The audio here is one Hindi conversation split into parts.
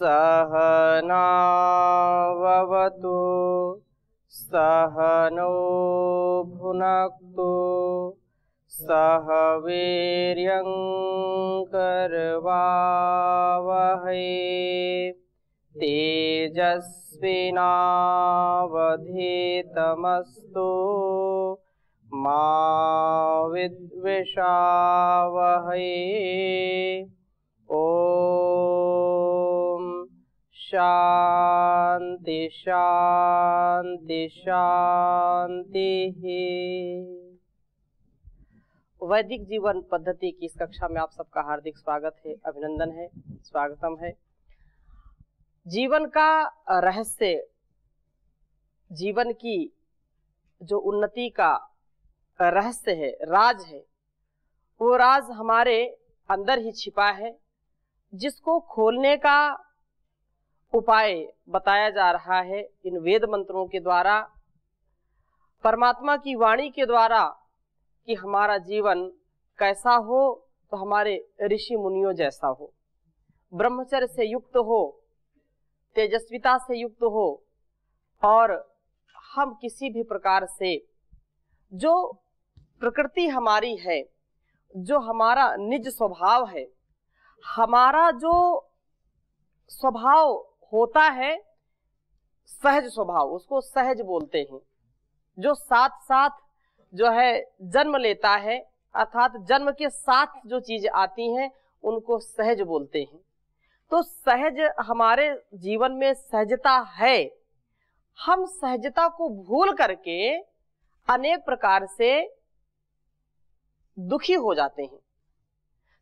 सहनाववतु सहनौ भुनक्तु सह वीर्यं करवावहै तेजस्विनावधीतमस्तु मा विद्विषावहै। ओम शांति शांति शांति। वैदिक जीवन पद्धति की इस कक्षा में आप सबका हार्दिक स्वागत है, अभिनंदन है, स्वागतम है। जीवन का रहस्य, जीवन की जो उन्नति का रहस्य है, राज है, वो राज हमारे अंदर ही छिपा है, जिसको खोलने का उपाय बताया जा रहा है इन वेद मंत्रों के द्वारा, परमात्मा की वाणी के द्वारा, कि हमारा जीवन कैसा हो तो हमारे ऋषि मुनियों जैसा हो, ब्रह्मचर्य से युक्त हो, तेजस्विता से युक्त हो, और हम किसी भी प्रकार से जो प्रकृति हमारी है, जो हमारा निज स्वभाव है, हमारा जो स्वभाव होता है सहज स्वभाव, उसको सहज बोलते हैं। जो साथ साथ जो है जन्म लेता है, अर्थात जन्म के साथ जो चीज आती हैं उनको सहज बोलते हैं। तो सहज हमारे जीवन में सहजता है। हम सहजता को भूल करके अनेक प्रकार से दुखी हो जाते हैं,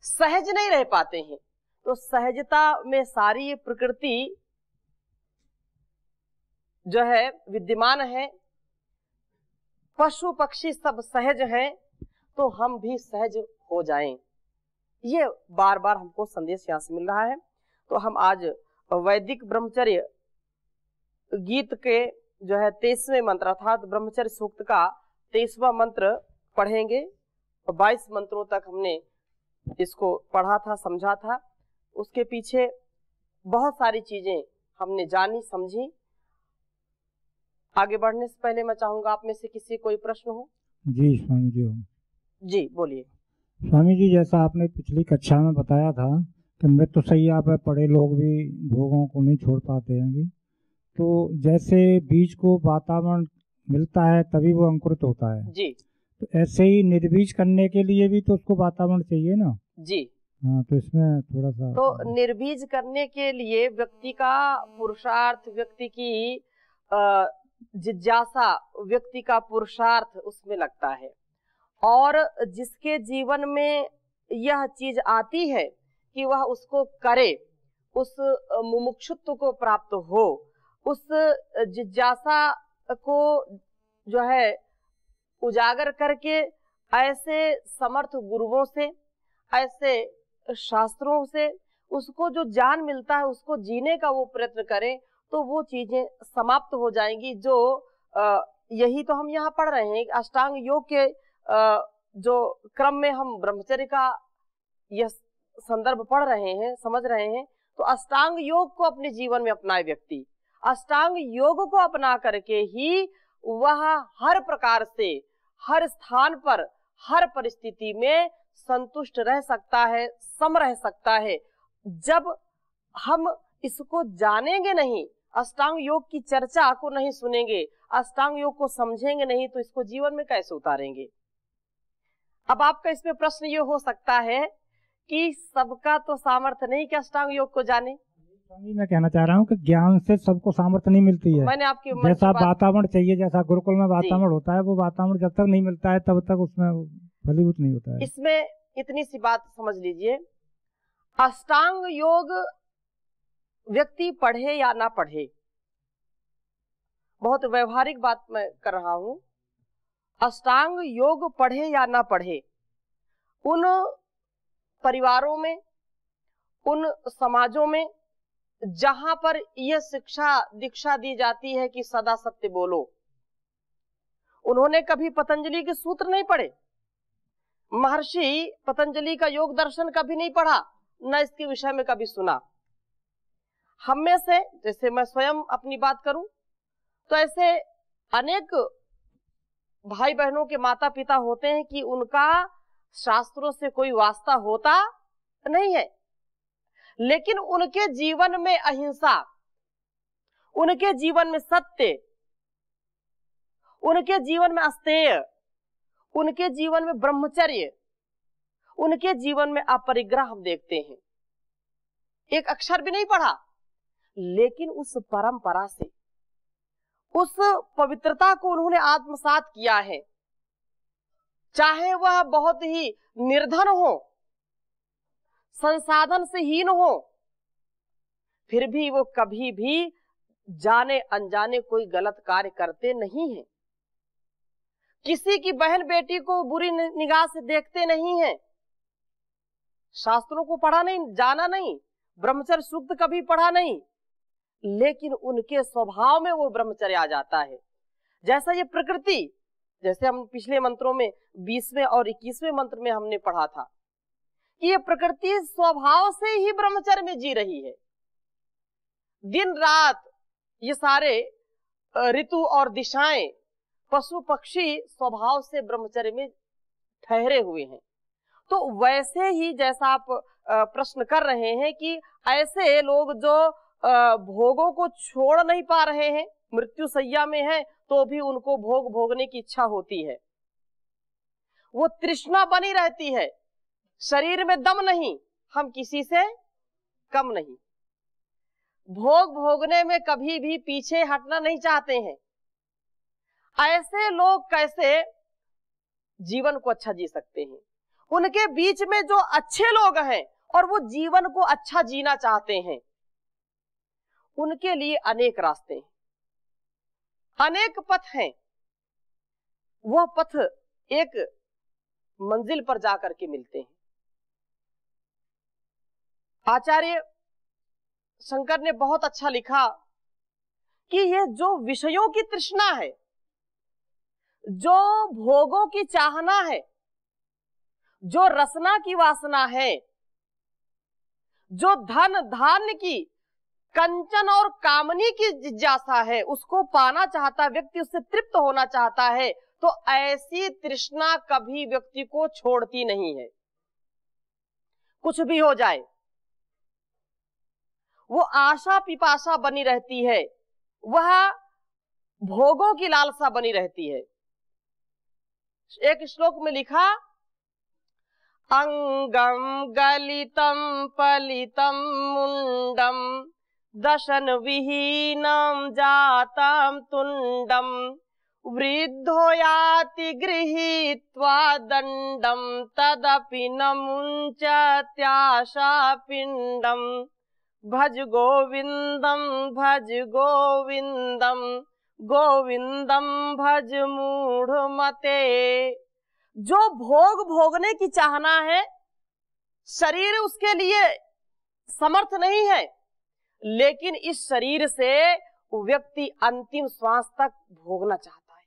सहज नहीं रह पाते हैं। तो सहजता में सारी ये प्रकृति जो है विद्यमान है, पशु पक्षी सब सहज हैं, तो हम भी सहज हो जाएं। ये बार बार हमको संदेश यहाँ से मिल रहा है। तो हम आज वैदिक ब्रह्मचर्य गीत के जो है 23वें मंत्र अर्थात ब्रह्मचर्य सूक्त का 23वां मंत्र पढ़ेंगे। 22 मंत्रों तक हमने इसको पढ़ा था, समझा था। उसके पीछे बहुत सारी चीजें हमने जानी समझी। आगे बढ़ने से पहले मैं चाहूंगा आप में से किसी कोई प्रश्न हो। जी स्वामी जी हो। जी बोलिए। स्वामी जी, जैसा आपने पिछली कक्षा में बताया था कि मृत्युशैया पर पड़े लोग भी भोगों को नहीं छोड़ पाते हैं, तो जैसे बीज को वातावरण मिलता है तभी वो अंकुरित होता है जी, तो ऐसे ही निर्बीज करने के लिए भी तो उसको वातावरण चाहिए ना जी। हाँ, तो इसमें थोड़ा सा तो निर्बीज करने के लिए व्यक्ति का पुरुषार्थ, व्यक्ति की जिज्ञासा, व्यक्ति का पुरुषार्थ उसमें लगता है। और जिसके जीवन में यह चीज आती है कि वह उसको करे, उस मुमुक्षुत्व को प्राप्त हो, उस जिज्ञासा को जो है उजागर करके ऐसे समर्थ गुरुओं से, ऐसे शास्त्रों से उसको जो ज्ञान मिलता है उसको जीने का वो प्रयत्न करें, तो वो चीजें समाप्त हो जाएंगी। जो यही तो हम यहाँ पढ़ रहे हैं, अष्टांग योग के जो क्रम में हम ब्रह्मचर्य का यह संदर्भ पढ़ रहे हैं, समझ रहे हैं। तो अष्टांग योग को अपने जीवन में अपनाए व्यक्ति, अष्टांग योग को अपना करके ही वह हर प्रकार से, हर स्थान पर, हर परिस्थिति में संतुष्ट रह सकता है, सम रह सकता है। जब हम इसको जानेंगे नहीं, अष्टांग योग की चर्चा को नहीं सुनेंगे, अष्टांग योग को समझेंगे नहीं, तो इसको जीवन में कैसे उतारेंगे। अब आपका इसमें प्रश्न ये हो सकता है कि सबका तो सामर्थ्य नहीं कि अष्टांग योग को जाने। मैं कहना चाह रहा हूँ कि ज्ञान से सबको सामर्थ्य नहीं मिलती है। मैंने आपकी जैसा वातावरण चाहिए, जैसा गुरुकुल में वातावरण होता है, वो वातावरण जब तक नहीं मिलता है तब तक उसमें फलीभूत नहीं होता है। इसमें इतनी सी बात समझ लीजिए, अष्टांग योग व्यक्ति पढ़े या ना पढ़े, बहुत व्यवहारिक बात मैं कर रहा हूं। अष्टांग योग पढ़े या ना पढ़े, उन परिवारों में, उन समाजों में जहां पर यह शिक्षा दीक्षा दी जाती है कि सदा सत्य बोलो, उन्होंने कभी पतंजलि के सूत्र नहीं पढ़े, महर्षि पतंजलि का योग दर्शन कभी नहीं पढ़ा, न इसके विषय में कभी सुना। हम में से, जैसे मैं स्वयं अपनी बात करूं, तो ऐसे अनेक भाई बहनों के माता पिता होते हैं कि उनका शास्त्रों से कोई वास्ता होता नहीं है, लेकिन उनके जीवन में अहिंसा, उनके जीवन में सत्य, उनके जीवन में अस्तेय, उनके जीवन में ब्रह्मचर्य, उनके जीवन में अपरिग्रह हम देखते हैं। एक अक्षर भी नहीं पढ़ा, लेकिन उस परंपरा से, उस पवित्रता को उन्होंने आत्मसात किया है। चाहे वह बहुत ही निर्धन हो, संसाधन से हीन हो, फिर भी वो कभी भी जाने अनजाने कोई गलत कार्य करते नहीं हैं। किसी की बहन बेटी को बुरी निगाह से देखते नहीं हैं। शास्त्रों को पढ़ा नहीं, जाना नहीं, ब्रह्मचर्य सूक्त कभी पढ़ा नहीं, लेकिन उनके स्वभाव में वो ब्रह्मचर्य आ जाता है। जैसा ये प्रकृति, जैसे हम पिछले मंत्रों में 20वें और 21वें मंत्र में हमने पढ़ा था कि ये प्रकृति स्वभाव से ही ब्रह्मचर्य में जी रही है। दिन रात ये सारे ऋतु और दिशाएं, पशु पक्षी स्वभाव से ब्रह्मचर्य में ठहरे हुए हैं। तो वैसे ही जैसा आप प्रश्न कर रहे हैं कि ऐसे लोग जो भोगों को छोड़ नहीं पा रहे हैं, मृत्यु सैया में है तो भी उनको भोग भोगने की इच्छा होती है, वो तृष्णा बनी रहती है, शरीर में दम नहीं, हम किसी से कम नहीं, भोग भोगने में कभी भी पीछे हटना नहीं चाहते हैं। ऐसे लोग कैसे जीवन को अच्छा जी सकते हैं? उनके बीच में जो अच्छे लोग हैं और वो जीवन को अच्छा जीना चाहते हैं, उनके लिए अनेक रास्ते हैं, अनेक पथ हैं। वह पथ एक मंजिल पर जाकर के मिलते हैं। आचार्य शंकर ने बहुत अच्छा लिखा कि ये जो विषयों की तृष्णा है, जो भोगों की चाहना है, जो रसना की वासना है, जो धन धान्य की, कंचन और कामनी की जिज्ञासा है, उसको पाना चाहता व्यक्ति, उससे तृप्त होना चाहता है, तो ऐसी तृष्णा कभी व्यक्ति को छोड़ती नहीं है। कुछ भी हो जाए, वो आशा पिपासा बनी रहती है, वह भोगों की लालसा बनी रहती है। एक श्लोक में लिखा, अंगम गलितम पलितम मुंडम दशन विहीनम जातम तुंडम वृद्धो याति गृहीत्वा दंडम तदपि न मुंचत्याशा पिंडम भज गोविंदम गोविंदम भज मूढ़ मते। जो भोग भोगने की चाहना है, शरीर उसके लिए समर्थ नहीं है, लेकिन इस शरीर से व्यक्ति अंतिम श्वास तक भोगना चाहता है।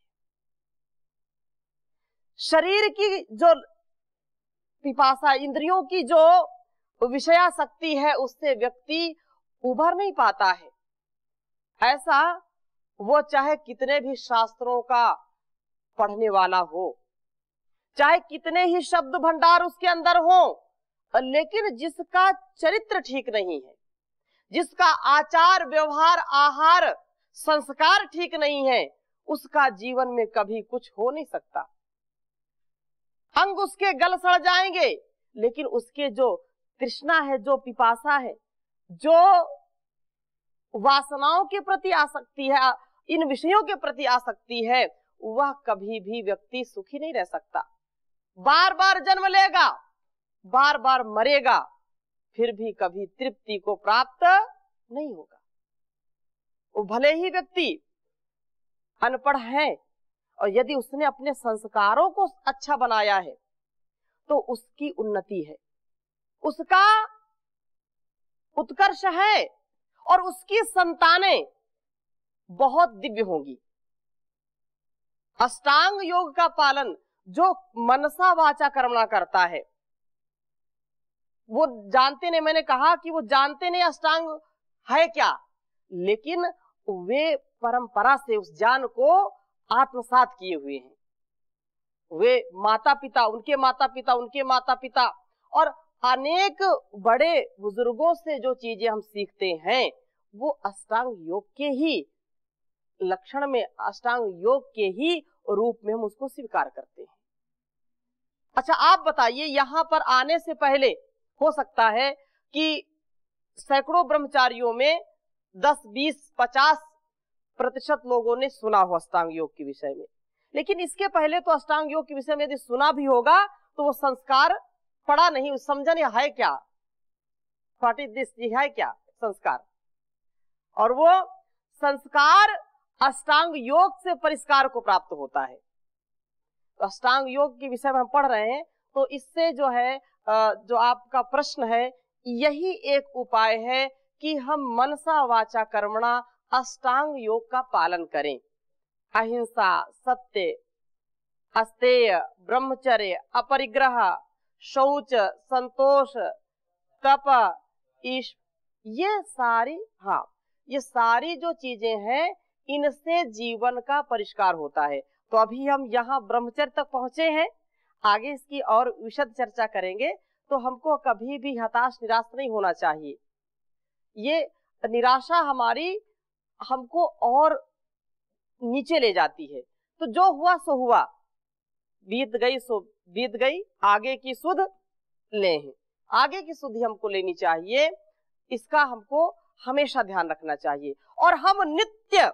शरीर की जो पिपासा, इंद्रियों की जो विषयासक्ति है, उससे व्यक्ति उभर नहीं पाता है। ऐसा वो चाहे कितने भी शास्त्रों का पढ़ने वाला हो, चाहे कितने ही शब्द भंडार उसके अंदर हो, लेकिन जिसका चरित्र ठीक नहीं है, जिसका आचार व्यवहार आहार संस्कार ठीक नहीं है, उसका जीवन में कभी कुछ हो नहीं सकता। अंग उसके गल सड़ जाएंगे, लेकिन उसके जो तृष्णा है, जो पिपासा है, जो वासनाओं के प्रति आसक्ति है, इन विषयों के प्रति आसक्ति है, वह कभी भी व्यक्ति सुखी नहीं रह सकता। बार बार जन्म लेगा, बार बार मरेगा, फिर भी कभी तृप्ति को प्राप्त नहीं होगा। वो भले ही व्यक्ति अनपढ़ है, और यदि उसने अपने संस्कारों को अच्छा बनाया है तो उसकी उन्नति है, उसका उत्कर्ष है, और उसकी संतानें बहुत दिव्य होंगी। अष्टांग योग का पालन जो मनसा वाचा कर्मणा करता है, वो जानते नहीं, मैंने कहा कि वो जानते नहीं अष्टांग है क्या, लेकिन वे परंपरा से उस ज्ञान को आत्मसात किए हुए हैं। वे माता पिता, उनके माता पिता, उनके माता पिता और अनेक बड़े बुजुर्गों से जो चीजें हम सीखते हैं वो अष्टांग योग के ही लक्षण में, अष्टांग योग के ही रूप में हम उसको स्वीकार करते हैं। अच्छा, आप बताइए, यहां पर आने से पहले हो सकता है कि सैकड़ों ब्रह्मचारियों में 10, 20, 50% लोगों ने सुना हो अष्टांग योग के विषय में, लेकिन इसके पहले तो अष्टांग योग के विषय में यदि सुना भी होगा तो वो संस्कार पड़ा नहीं, समझा नहीं है क्या, व्हाट इज दिस, ये है क्या संस्कार। और वो संस्कार अष्टांग योग से परिष्कार को प्राप्त होता है। तो अष्टांग योग के विषय में हम पढ़ रहे हैं, तो इससे जो है जो आपका प्रश्न है, यही एक उपाय है कि हम मनसा वाचा कर्मणा अष्टांग योग का पालन करें। अहिंसा, सत्य, अस्तेय, ब्रह्मचर्य, अपरिग्रह, शौच, संतोष, तप, ये सारी, हाँ, ये सारी जो चीजें हैं इनसे जीवन का परिष्कार होता है। तो अभी हम यहाँ ब्रह्मचर्य तक पहुंचे हैं, आगे इसकी और विशद चर्चा करेंगे। तो हमको कभी भी हताश निराश नहीं होना चाहिए। ये निराशा हमारी हमको और नीचे ले जाती है। तो जो हुआ सो हुआ, बीत गई सो बीत गई, आगे की सुध लें, आगे की सुधि हमको लेनी चाहिए, इसका हमको हमेशा ध्यान रखना चाहिए। और हम नित्य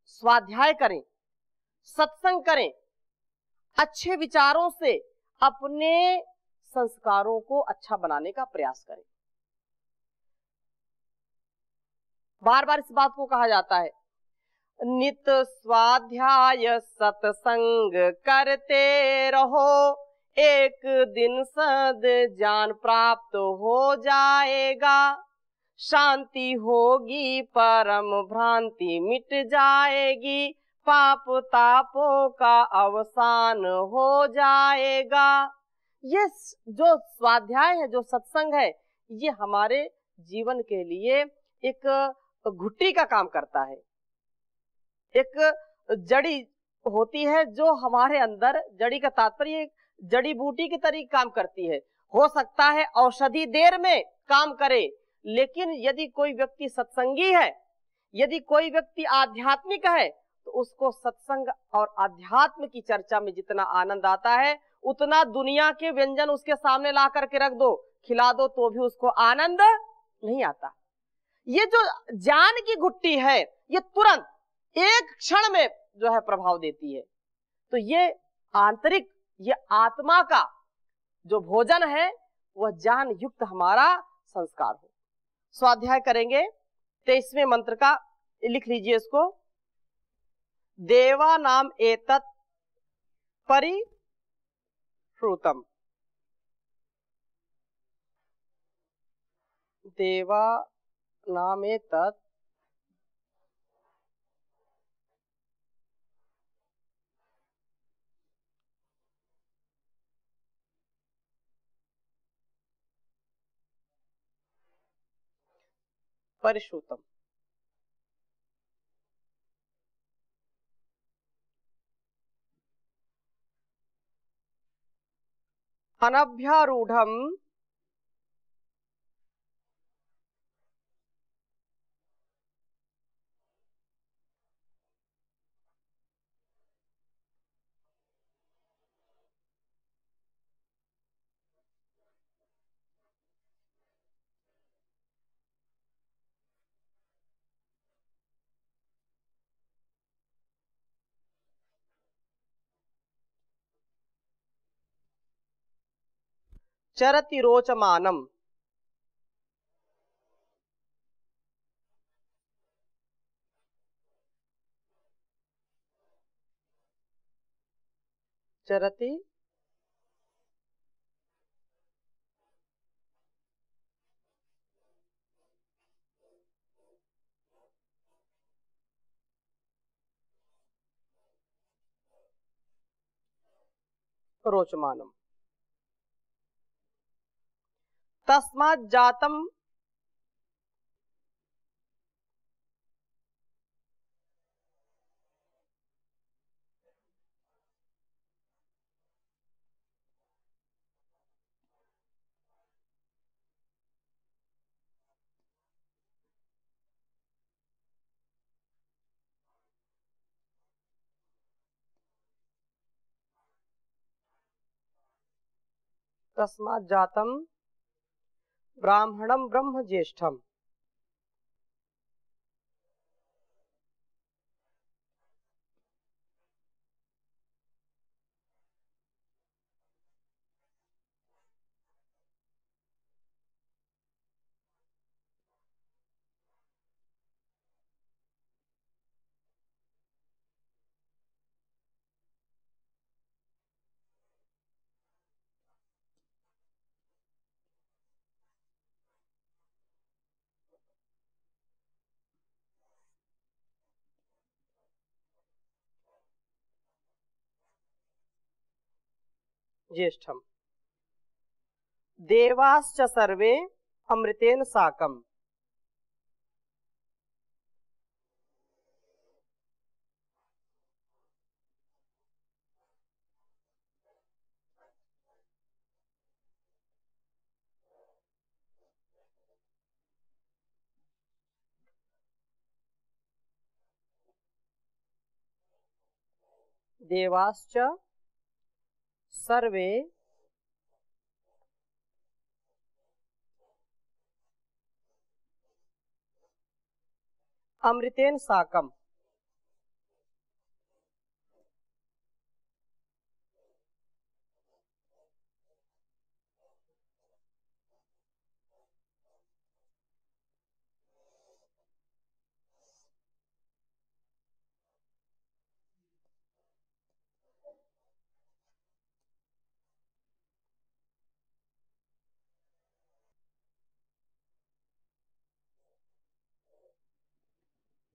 स्वाध्याय करें, सत्संग करें, अच्छे विचारों से अपने संस्कारों को अच्छा बनाने का प्रयास करें। बार बार इस बात को कहा जाता है, नित स्वाध्याय सत्संग करते रहो, एक दिन सद ज्ञान प्राप्त हो जाएगा, शांति होगी परम भ्रांति मिट जाएगी, पाप तापों का अवसान हो जाएगा। ये जो स्वाध्याय है, जो सत्संग है, ये हमारे जीवन के लिए एक घुट्टी का काम करता है, एक जड़ी होती है जो हमारे अंदर, जड़ी का तात्पर्य जड़ी बूटी की तरीके काम करती है। हो सकता है औषधि देर में काम करे, लेकिन यदि कोई व्यक्ति सत्संगी है, यदि कोई व्यक्ति आध्यात्मिक है, तो उसको सत्संग और अध्यात्म की चर्चा में जितना आनंद आता है, उतना दुनिया के व्यंजन उसके सामने ला करके रख दो, खिला दो, तो भी उसको आनंद नहीं आता। ये जो ज्ञान की घुट्टी है, ये तुरंत एक क्षण में जो है प्रभाव देती है। तो ये आंतरिक, ये आत्मा का जो भोजन है, वह ज्ञान युक्त हमारा संस्कार हो। स्वाध्याय करेंगे 23वें मंत्र का, लिख लीजिए इसको, देवा नाम एतत् परिश्रुतम, देवा नाम एतत् परिश्रुतम। अनभ्यारूढ़म चरति रोचमानम, चरति रोचमानम, तस्मात् जातम तस्मात् जातम ब्राह्मणम ब्रह्म ज्येष्ठम। ज्येष्ठम देवाश्च सर्वे अमृतेन साकम। देवाश्च सर्वे अमृतेन साकम।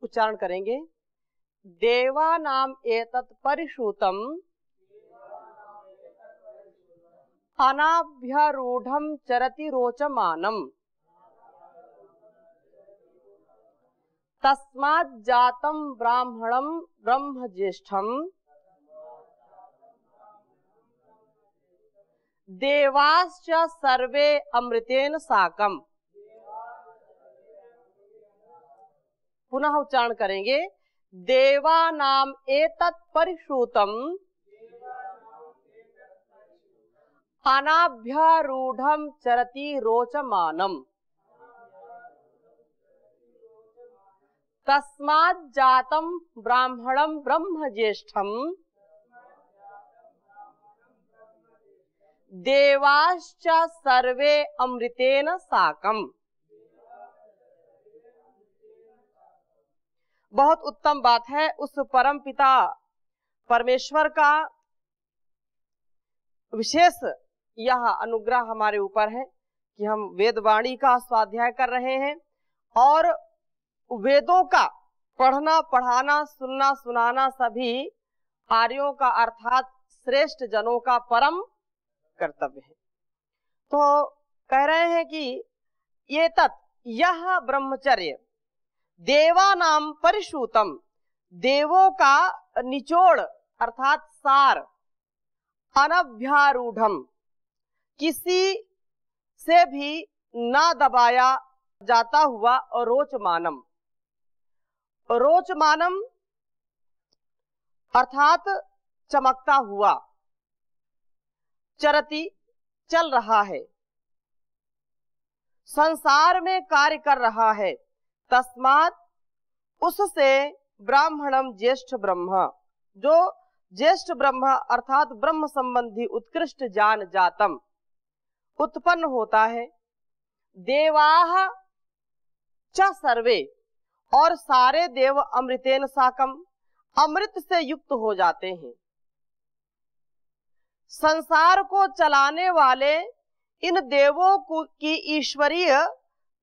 उच्चारण करेंगे। देवानाम एतत् परिश्रुतम अनाभ्यारूढ़ं चरति रोचमानम। तस्मात् जातं ब्राह्मणं ब्रह्म ज्येष्ठम। देवाश्च सर्वे अमृतेन साकम। पुनः उच्चारण करेंगे। देवानाम एतत् परिश्रुतम अनाभ्यारूढ़ं चरति रोचमानम। तस्मात् जातं ब्राह्मणं ब्रह्म ज्येष्ठम। देवाश्च सर्वे अमृतेन साकम। बहुत उत्तम बात है। उस परम पिता परमेश्वर का विशेष यह अनुग्रह हमारे ऊपर है कि हम वेदवाणी का स्वाध्याय कर रहे हैं और वेदों का पढ़ना पढ़ाना सुनना सुनाना सभी आर्यों का अर्थात श्रेष्ठ जनों का परम कर्तव्य है। तो कह रहे हैं कि ये यह ब्रह्मचर्य देवानाम परिश्रुतम, देवों का निचोड़ अर्थात सार, अनभ्यारूढ़म, किसी से भी ना दबाया जाता हुआ, रोचमानम, रोचमानम अर्थात चमकता हुआ, चरति चल रहा है, संसार में कार्य कर रहा है। तस्मात् उससे ब्राह्मणम ज्येष्ठ ब्रह्म, जो ज्येष्ठ ब्रह्म अर्थात ब्रह्म संबंधी उत्कृष्ट ज्ञान जातम उत्पन्न होता है। देवाः च सर्वे, और सारे देव अमृतेन साकम, अमृत से युक्त हो जाते हैं। संसार को चलाने वाले इन देवों की ईश्वरीय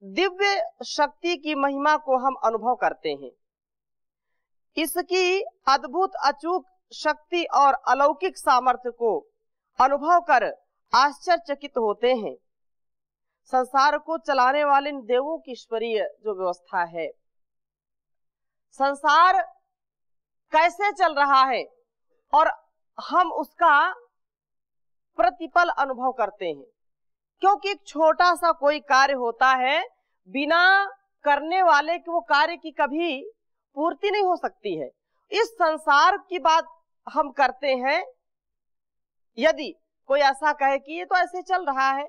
दिव्य शक्ति की महिमा को हम अनुभव करते हैं। इसकी अद्भुत अचूक शक्ति और अलौकिक सामर्थ्य को अनुभव कर आश्चर्यचकित होते हैं। संसार को चलाने वाले इन देवों की ईश्वरीय जो व्यवस्था है, संसार कैसे चल रहा है और हम उसका प्रतिपल अनुभव करते हैं। क्योंकि एक छोटा सा कोई कार्य होता है, बिना करने वाले के वो कार्य की कभी पूर्ति नहीं हो सकती है। इस संसार की बात हम करते हैं, यदि कोई ऐसा कहे कि ये तो ऐसे चल रहा है।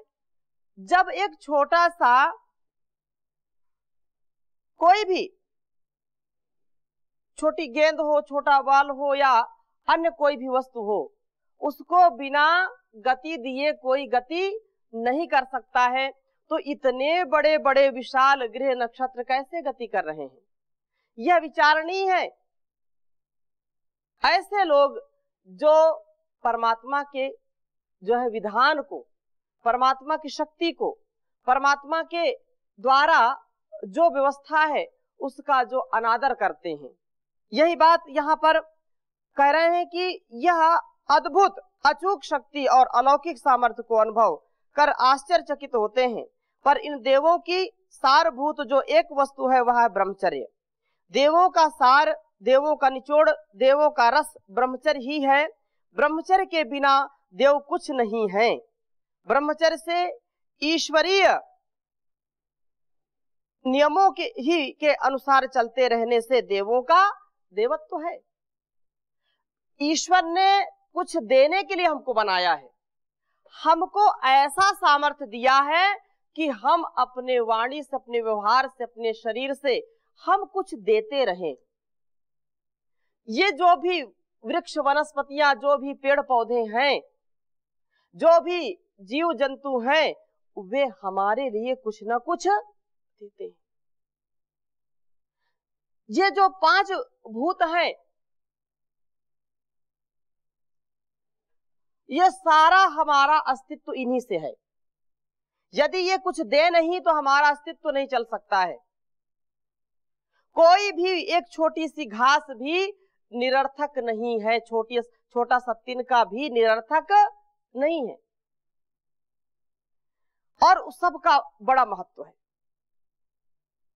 जब एक छोटा सा कोई भी छोटी गेंद हो, छोटा बॉल हो या अन्य कोई भी वस्तु हो, उसको बिना गति दिए कोई गति नहीं कर सकता है, तो इतने बड़े बड़े विशाल ग्रह नक्षत्र कैसे गति कर रहे हैं? यह विचारणीय है। ऐसे लोग जो परमात्मा के जो है विधान को, परमात्मा की शक्ति को, परमात्मा के द्वारा जो व्यवस्था है उसका जो अनादर करते हैं, यही बात यहाँ पर कह रहे हैं कि यह अद्भुत अचूक शक्ति और अलौकिक सामर्थ्य को अनुभव कर आश्चर्यचकित होते हैं। पर इन देवों की सारभूत जो एक वस्तु है वह है ब्रह्मचर्य। देवों का सार, देवों का निचोड़, देवों का रस ब्रह्मचर्य ही है। ब्रह्मचर्य के बिना देव कुछ नहीं है। ब्रह्मचर्य से ईश्वरीय नियमों के अनुसार चलते रहने से देवों का देवत्व है। ईश्वर ने कुछ देने के लिए हमको बनाया है, हमको ऐसा सामर्थ्य दिया है कि हम अपने वाणी से, अपने व्यवहार से, अपने शरीर से हम कुछ देते रहें। ये जो भी वृक्ष वनस्पतियां, जो भी पेड़ पौधे हैं, जो भी जीव जंतु हैं, वे हमारे लिए कुछ ना कुछ देते हैं। ये जो 5 भूत हैं, ये सारा हमारा अस्तित्व इन्हीं से है। यदि ये कुछ दे नहीं तो हमारा अस्तित्व नहीं चल सकता है। कोई भी एक छोटी सी घास भी निरर्थक नहीं है, छोटा सा तिनका भी निरर्थक नहीं है, और सबका बड़ा महत्व है।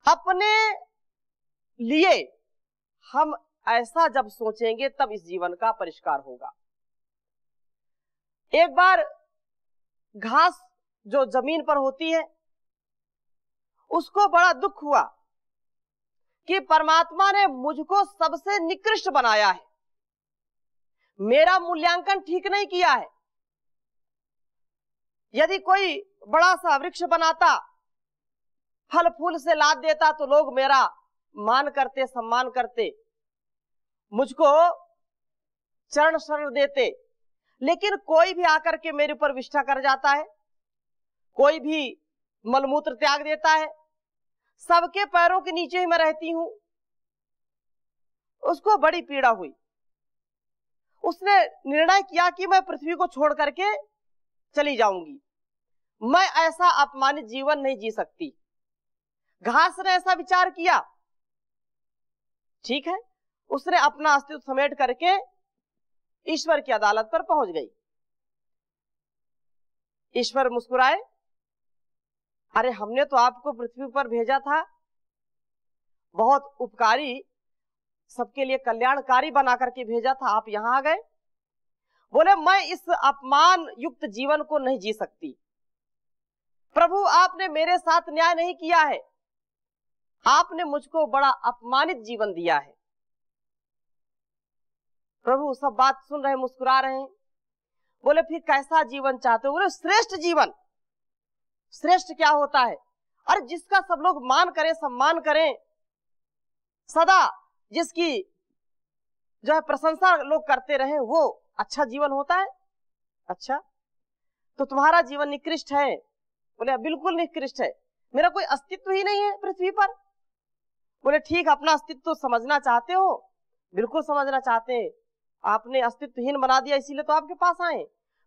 अपने लिए हम ऐसा जब सोचेंगे तब इस जीवन का परिष्कार होगा। एक बार घास जो जमीन पर होती है, उसको बड़ा दुख हुआ कि परमात्मा ने मुझको सबसे निकृष्ट बनाया है, मेरा मूल्यांकन ठीक नहीं किया है। यदि कोई बड़ा सा वृक्ष बनाता, फल फूल से लाद देता, तो लोग मेरा मान करते, सम्मान करते, मुझको चरण शरण देते। लेकिन कोई भी आकर के मेरे ऊपर विष्ठा कर जाता है, कोई भी मलमूत्र त्याग देता है, सबके पैरों के नीचे ही मैं रहती हूं, उसको बड़ी पीड़ा हुई। उसने निर्णय किया कि मैं पृथ्वी को छोड़ करके चली जाऊंगी, मैं ऐसा अपमानित जीवन नहीं जी सकती। घास ने ऐसा विचार किया, ठीक है, उसने अपना अस्तित्व समेट करके ईश्वर की अदालत पर पहुंच गई। ईश्वर मुस्कुराए, अरे हमने तो आपको पृथ्वी पर भेजा था, बहुत उपकारी, सबके लिए कल्याणकारी बना करके भेजा था, आप यहां आ गए। बोले मैं इस अपमान युक्त जीवन को नहीं जी सकती। प्रभु, आपने मेरे साथ न्याय नहीं किया है, आपने मुझको बड़ा अपमानित जीवन दिया है। प्रभु सब बात सुन रहे, मुस्कुरा रहे हैं। बोले फिर कैसा जीवन चाहते हो? बोले श्रेष्ठ जीवन। श्रेष्ठ क्या होता है? अरे जिसका सब लोग मान करें, सम्मान करें, सदा जिसकी जो है प्रशंसा लोग करते रहे, वो अच्छा जीवन होता है। अच्छा, तो तुम्हारा जीवन निकृष्ट है? बोले बिल्कुल निकृष्ट है, मेरा कोई अस्तित्व ही नहीं है पृथ्वी पर। बोले ठीक, अपना अस्तित्व तो समझना चाहते हो? बिल्कुल समझना चाहते हैं, आपने अस्तित्वहीन बना दिया, इसीलिए तो आपके पास आए।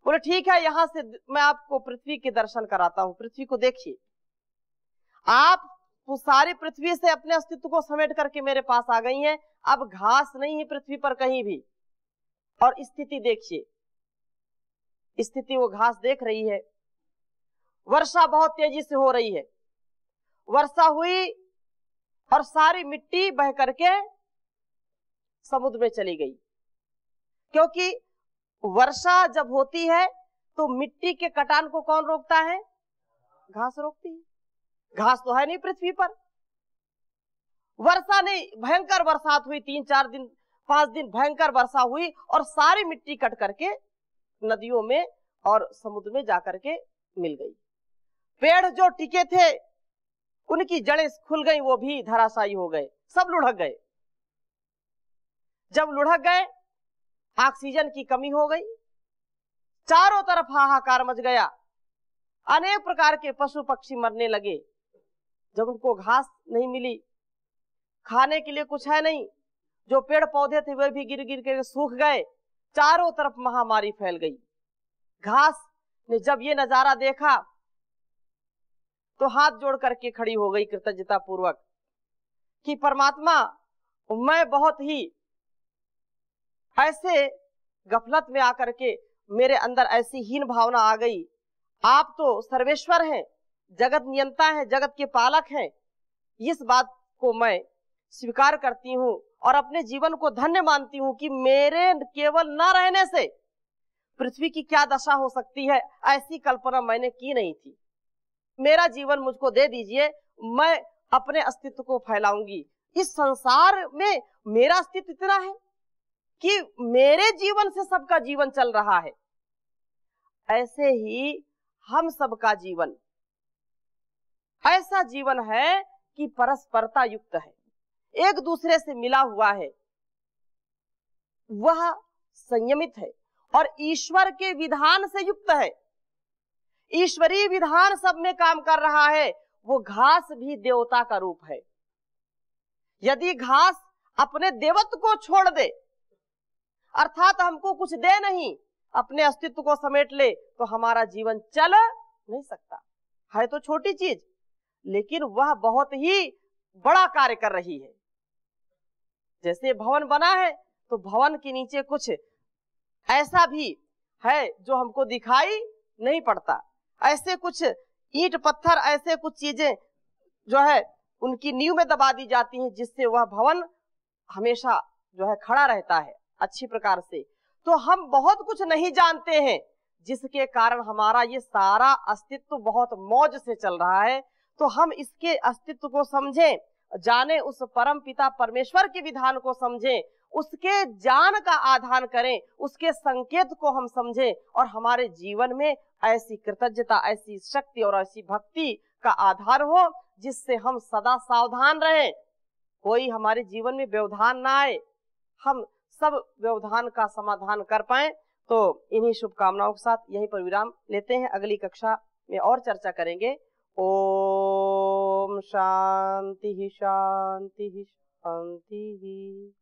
बोले ठीक है, यहां से मैं आपको पृथ्वी के दर्शन कराता हूं, पृथ्वी को देखिए। आप वो सारी पृथ्वी से अपने अस्तित्व को समेट करके मेरे पास आ गई हैं, अब घास नहीं है पृथ्वी पर कहीं भी। और स्थिति देखिए, स्थिति वो घास देख रही है। वर्षा बहुत तेजी से हो रही है, वर्षा हुई और सारी मिट्टी बह करके समुद्र में चली गई। क्योंकि वर्षा जब होती है तो मिट्टी के कटान को कौन रोकता है? घास रोकती है। घास तो है नहीं पृथ्वी पर। वर्षा नहीं, भयंकर बरसात हुई, 3-4 दिन 5 दिन भयंकर वर्षा हुई और सारी मिट्टी कट करके नदियों में और समुद्र में जाकर के मिल गई। पेड़ जो टिके थे उनकी जड़ें खुल गई, वो भी धराशायी हो गए, सब लुढ़क गए। जब लुढ़क गए ऑक्सीजन की कमी हो गई, चारों तरफ हाहाकार मच गया, अनेक प्रकार के पशु पक्षी मरने लगे। जब उनको घास नहीं मिली, खाने के लिए कुछ है नहीं, जो पेड़ पौधे थे वे भी गिर गिर के सूख गए, चारों तरफ महामारी फैल गई। घास ने जब ये नजारा देखा तो हाथ जोड़ करके खड़ी हो गई कृतज्ञता पूर्वक कि परमात्मा, मैं बहुत ही ऐसे गफलत में आकर के मेरे अंदर ऐसी हीन भावना आ गई। आप तो सर्वेश्वर हैं, जगत नियंता हैं, जगत के पालक हैं। इस बात को मैं स्वीकार करती हूँ और अपने जीवन को धन्य मानती हूँ कि मेरे केवल न रहने से पृथ्वी की क्या दशा हो सकती है, ऐसी कल्पना मैंने की नहीं थी। मेरा जीवन मुझको दे दीजिए, मैं अपने अस्तित्व को फैलाऊंगी। इस संसार में मेरा अस्तित्व इतना है कि मेरे जीवन से सबका जीवन चल रहा है। ऐसे ही हम सबका जीवन ऐसा जीवन है कि परस्परता युक्त है, एक दूसरे से मिला हुआ है, वह संयमित है और ईश्वर के विधान से युक्त है। ईश्वरीय विधान सब में काम कर रहा है। वो घास भी देवता का रूप है। यदि घास अपने देवत्व को छोड़ दे, अर्थात हमको कुछ दे नहीं, अपने अस्तित्व को समेट ले, तो हमारा जीवन चल नहीं सकता। है तो छोटी चीज, लेकिन वह बहुत ही बड़ा कार्य कर रही है। जैसे भवन बना है तो भवन के नीचे कुछ ऐसा भी है जो हमको दिखाई नहीं पड़ता। ऐसे कुछ ईंट पत्थर, ऐसे कुछ चीजें जो है उनकी नींव में दबा दी जाती हैं, जिससे वह भवन हमेशा जो है खड़ा रहता है अच्छी प्रकार से। तो हम बहुत कुछ नहीं जानते हैं, जिसके कारण हमारा ये सारा अस्तित्व बहुत मौज से चल रहा है। तो हम इसके अस्तित्व को समझें, जाने, उस परम पिता परमेश्वर के विधान को समझें, उसके ज्ञान का आधान करें, उसके संकेत को हम समझें और हमारे जीवन में ऐसी कृतज्ञता, ऐसी शक्ति और ऐसी भक्ति का आधार हो जिससे हम सदा सावधान रहें, कोई हमारे जीवन में व्यवधान ना आए, हम सब व्यवधान का समाधान कर पाएं। तो इन्हीं शुभकामनाओं के साथ यहीं पर विराम लेते हैं। अगली कक्षा में और चर्चा करेंगे। ओम शांति शांति शांति।